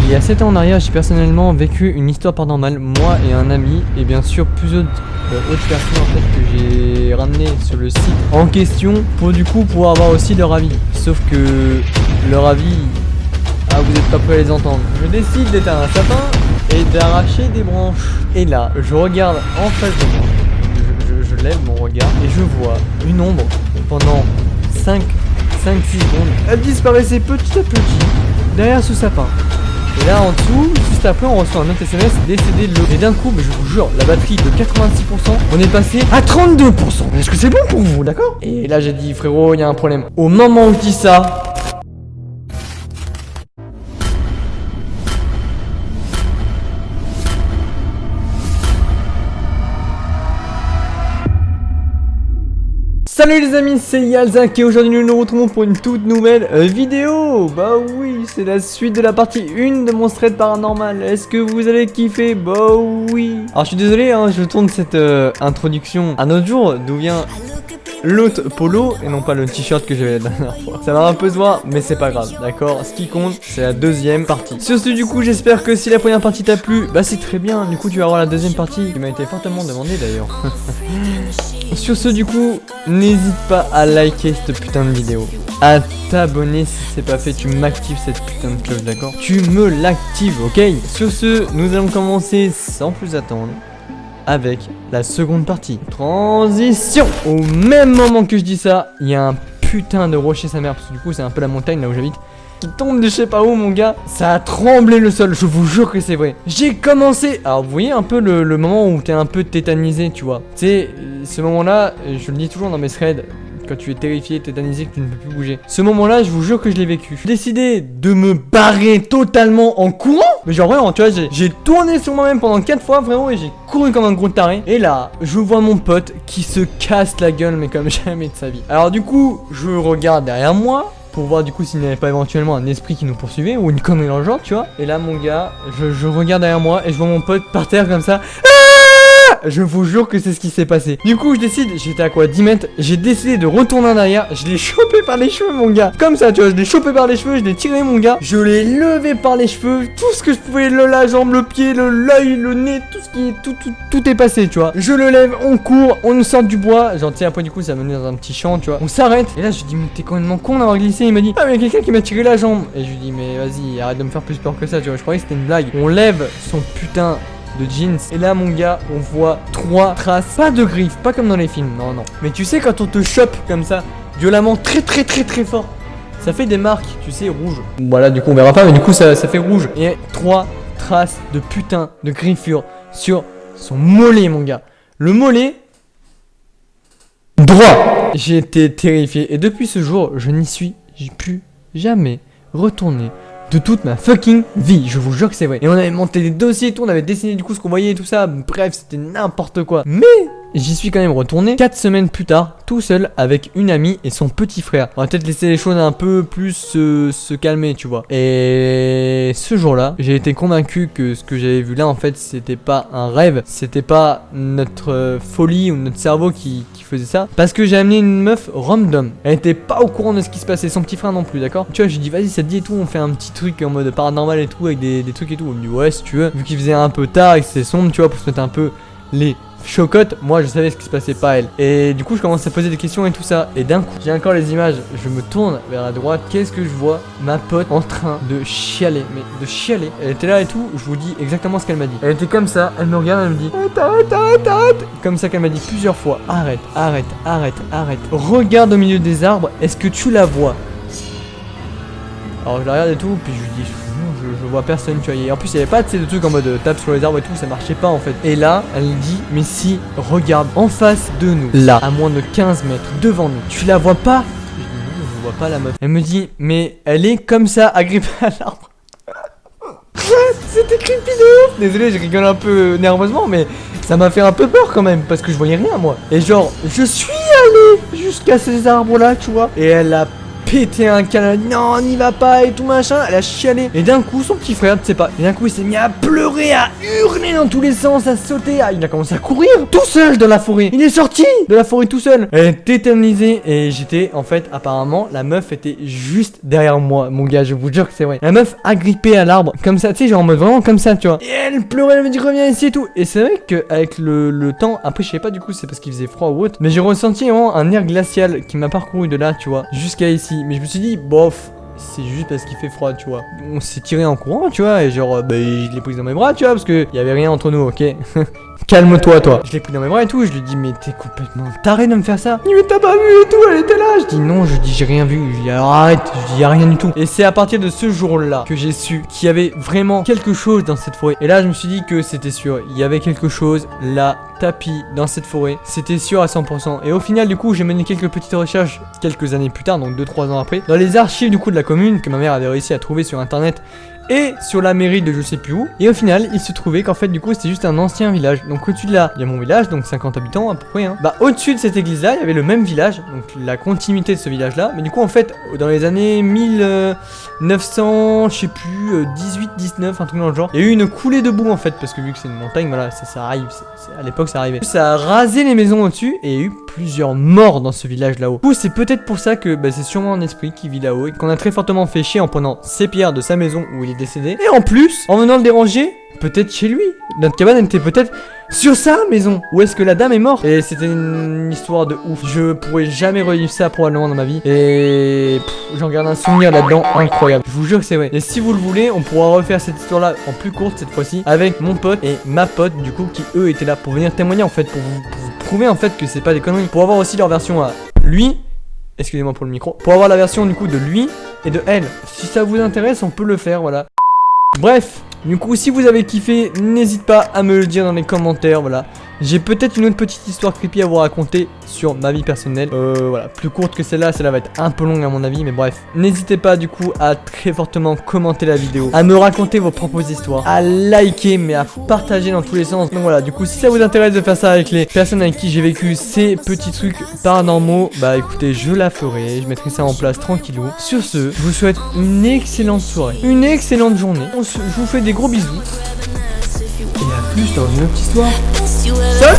Il y a 7 ans en arrière, j'ai personnellement vécu une histoire paranormale, moi et un ami, et bien sûr plusieurs autres personnes en fait que j'ai ramenées sur le site en question pour du coup pouvoir avoir aussi leur avis. Sauf que leur avis, vous n'êtes pas prêts à les entendre. Je décide d'éteindre un sapin et d'arracher des branches. Et là, je regarde en face de moi. Je lève mon regard et je vois une ombre pendant 5-6 secondes. Elle disparaissait petit à petit derrière ce sapin. Et là en dessous, juste après, on reçoit un autre SMS décédé de l'eau. Et d'un coup, je vous jure, la batterie de 86%, on est passé à 32%. Est-ce que c'est bon pour vous, d'accord? Et là j'ai dit, frérot, il y a un problème. Au moment où je dis ça, salut les amis, c'est Yalzak et aujourd'hui nous nous retrouvons pour une toute nouvelle vidéo. Bah oui, c'est la suite de la partie 1 de mon thread paranormal. Est-ce que vous allez kiffer? Bah oui. Alors je suis désolé, je tourne cette introduction un autre jour d'où vient l'autre polo et non pas le t-shirt que j'avais la dernière fois. Ça va un peu se voir, mais c'est pas grave, d'accord? Ce qui compte, c'est la deuxième partie. Sur ce, du coup, j'espère que si la première partie t'a plu, bah c'est très bien. Du coup, tu vas avoir la deuxième partie qui m'a été fortement demandée d'ailleurs. Sur ce, du coup, n'hésite pas à liker cette putain de vidéo, à t'abonner si c'est pas fait, tu m'actives cette putain de cloche, d'accord? Tu me l'actives, ok? Sur ce, nous allons commencer sans plus attendre avec la seconde partie. Transition. Au même moment que je dis ça, il y a un putain de rocher sa mère, parce que du coup c'est un peu la montagne là où j'habite, qui tombe de je sais pas où mon gars. Ça a tremblé le sol, je vous jure que c'est vrai. J'ai commencé, alors vous voyez un peu le moment où t'es un peu tétanisé, tu vois. Tu sais, ce moment là, je le dis toujours dans mes threads, quand tu es terrifié, tétanisé, que tu ne peux plus bouger. Ce moment-là, je vous jure que je l'ai vécu. J'ai décidé de me barrer totalement en courant. Mais genre vraiment, tu vois, j'ai tourné sur moi-même pendant 4 fois, vraiment, et j'ai couru comme un gros taré. Et là, je vois mon pote qui se casse la gueule, mais comme jamais de sa vie. Alors du coup, je regarde derrière moi pour voir du coup s'il n'y avait pas éventuellement un esprit qui nous poursuivait ou une connerie dans le genre, tu vois. Et là, mon gars, je regarde derrière moi et je vois mon pote par terre comme ça. Je vous jure que c'est ce qui s'est passé. Du coup je décide, j'étais à quoi 10 mètres, j'ai décidé de retourner en arrière. Je l'ai chopé par les cheveux mon gars. Comme ça tu vois, je l'ai chopé par les cheveux, je l'ai tiré mon gars. Je l'ai levé par les cheveux, tout ce que je pouvais, la jambe, le pied, l'œil, le nez, tout ce qui est, tout est passé tu vois. Je le lève, on court, on nous sort du bois. Genre tu sais après du coup ça m'a mené dans un petit champ tu vois. On s'arrête. Et là je lui dis mais t'es complètement con d'avoir glissé. Il m'a dit ah mais il y a quelqu'un qui m'a tiré la jambe. Et je lui dis mais vas-y arrête de me faire plus peur que ça tu vois. Je croyais que c'était une blague. On lève son putain de jeans. Et là mon gars on voit 3 traces, pas de griffes, pas comme dans les films, non. Mais tu sais quand on te chope comme ça, violemment, très fort, ça fait des marques, tu sais, rouges. Voilà du coup on verra pas mais du coup ça fait rouge. Et 3 traces de putain de griffures sur son mollet mon gars. Le mollet droit. J'ai été terrifié et depuis ce jour je n'y suis plus jamais retourné de toute ma fucking vie, je vous jure que c'est vrai. Et on avait monté des dossiers et tout, on avait dessiné du coup ce qu'on voyait et tout ça. Bref, c'était n'importe quoi. Mais j'y suis quand même retourné 4 semaines plus tard, tout seul avec une amie et son petit frère. On va peut-être laisser les choses un peu plus se calmer, tu vois. Et ce jour-là, j'ai été convaincu que ce que j'avais vu là, en fait, c'était pas un rêve, c'était pas notre folie ou notre cerveau qui faisait ça. Parce que j'ai amené une meuf random. Elle était pas au courant de ce qui se passait, son petit frère non plus, d'accord. Tu vois, j'ai dit vas-y, ça te dit et tout, on fait un petit truc en mode paranormal et tout, avec des trucs et tout. Elle me dit ouais, si tu veux. Vu qu'il faisait un peu tard et que c'est sombre, tu vois, pour se mettre un peu les chocotte, moi je savais ce qui se passait pas elle. Et du coup je commence à poser des questions et tout ça. Et d'un coup, j'ai encore les images, je me tourne vers la droite. Qu'est-ce que je vois? Ma pote en train de chialer, mais de chialer. Elle était là et tout, je vous dis exactement ce qu'elle m'a dit. Elle était comme ça, elle me regarde, elle me dit arrête. Comme ça qu'elle m'a dit plusieurs fois. Arrête. Regarde au milieu des arbres, est-ce que tu la vois? Alors je la regarde et tout, puis je lui dis je vois personne tu vois. Et en plus il y avait pas de trucs en mode tape sur les arbres et tout, ça marchait pas en fait. Et là elle me dit mais si, regarde en face de nous, là à moins de 15 mètres devant nous, tu la vois pas? Je dis non je vois pas la meuf. Elle me dit mais elle est comme ça agrippée à l'arbre. C'était creepy de ouf. Désolé je rigole un peu nerveusement mais ça m'a fait un peu peur quand même parce que je voyais rien moi. Et genre je suis allé jusqu'à ces arbres là tu vois. Et elle a pété un câble, elle a dit non, n'y va pas et tout machin, elle a chialé. Et d'un coup, son petit frère, tu sais pas, et d'un coup, il s'est mis à pleurer, à hurler dans tous les sens, à sauter, il a commencé à courir tout seul dans la forêt. Il est sorti de la forêt tout seul. Elle est tétanisée et j'étais, en fait, apparemment, la meuf était juste derrière moi, mon gars, je vous jure que c'est vrai. La meuf agrippée à l'arbre, comme ça, tu sais, genre en mode vraiment comme ça, tu vois. Et elle pleurait, elle me dit reviens ici et tout. Et c'est vrai qu'avec le temps, après, je sais pas du coup, c'est parce qu'il faisait froid ou autre, mais j'ai ressenti vraiment un air glacial qui m'a parcouru de là, tu vois, jusqu'à ici. Mais je me suis dit, bof, c'est juste parce qu'il fait froid, tu vois. On s'est tiré en courant, tu vois, et genre, bah, je l'ai pris dans mes bras, tu vois, parce que y avait rien entre nous, ok. Calme-toi, toi. Je l'ai pris dans mes bras et tout, je lui dis, mais t'es complètement taré de me faire ça. Il dit, mais t'as pas vu et tout, elle était là. Je dis, non, je dis, j'ai rien vu. Je dis, alors arrête, je dis, y'a rien du tout. Et c'est à partir de ce jour-là que j'ai su qu'il y avait vraiment quelque chose dans cette forêt. Et là, je me suis dit que c'était sûr. Il y avait quelque chose là, tapis dans cette forêt. C'était sûr à 100%. Et au final, du coup, j'ai mené quelques petites recherches quelques années plus tard, donc 2-3 ans après, dans les archives du coup de la commune que ma mère avait réussi à trouver sur internet. Et sur la mairie de je sais plus où. Et au final, il se trouvait qu'en fait, du coup, c'était juste un ancien village. Donc au-dessus de là, il y a mon village, donc 50 habitants à peu près. Hein. Bah au-dessus de cette église-là, il y avait le même village, donc la continuité de ce village-là. Mais du coup, en fait, dans les années 1900, je sais plus, 18, 19, un truc dans le genre, il y a eu une coulée de boue en fait, parce que vu que c'est une montagne, voilà, ça arrive. À l'époque, ça arrivait. Ça a rasé les maisons au-dessus et il y a eu plusieurs morts dans ce village là-haut. Du coup, c'est peut-être pour ça que c'est sûrement un esprit qui vit là-haut et qu'on a très fortement fait chier en prenant ces pierres de sa maison où il est décédé. Et en plus, en venant le déranger, peut-être chez lui. Notre cabane était peut-être sur sa maison. Où est-ce que la dame est morte? Et c'était une histoire de ouf. Je pourrais jamais revivre ça probablement dans ma vie. Et j'en garde un souvenir là-dedans incroyable. Je vous jure que c'est vrai. Et si vous le voulez, on pourra refaire cette histoire-là en plus courte cette fois-ci avec mon pote et ma pote du coup qui eux étaient là pour venir témoigner en fait, pour vous prouver en fait que c'est pas des conneries. Pour avoir aussi leur version à lui. Excusez-moi pour le micro. Pour avoir la version du coup de lui et de elle. Si ça vous intéresse, on peut le faire, voilà. Bref, du coup, si vous avez kiffé, n'hésite pas à me le dire dans les commentaires, voilà. J'ai peut-être une autre petite histoire creepy à vous raconter sur ma vie personnelle. Voilà, plus courte que celle-là va être un peu longue à mon avis, mais bref. N'hésitez pas du coup à très fortement commenter la vidéo, à me raconter vos propres histoires, à liker, mais à partager dans tous les sens. Donc voilà, du coup, si ça vous intéresse de faire ça avec les personnes avec qui j'ai vécu ces petits trucs paranormaux, bah écoutez, je la ferai, je mettrai ça en place tranquillou. Sur ce, je vous souhaite une excellente soirée, une excellente journée. Je vous fais des gros bisous. Et à plus dans une autre histoire. Salut!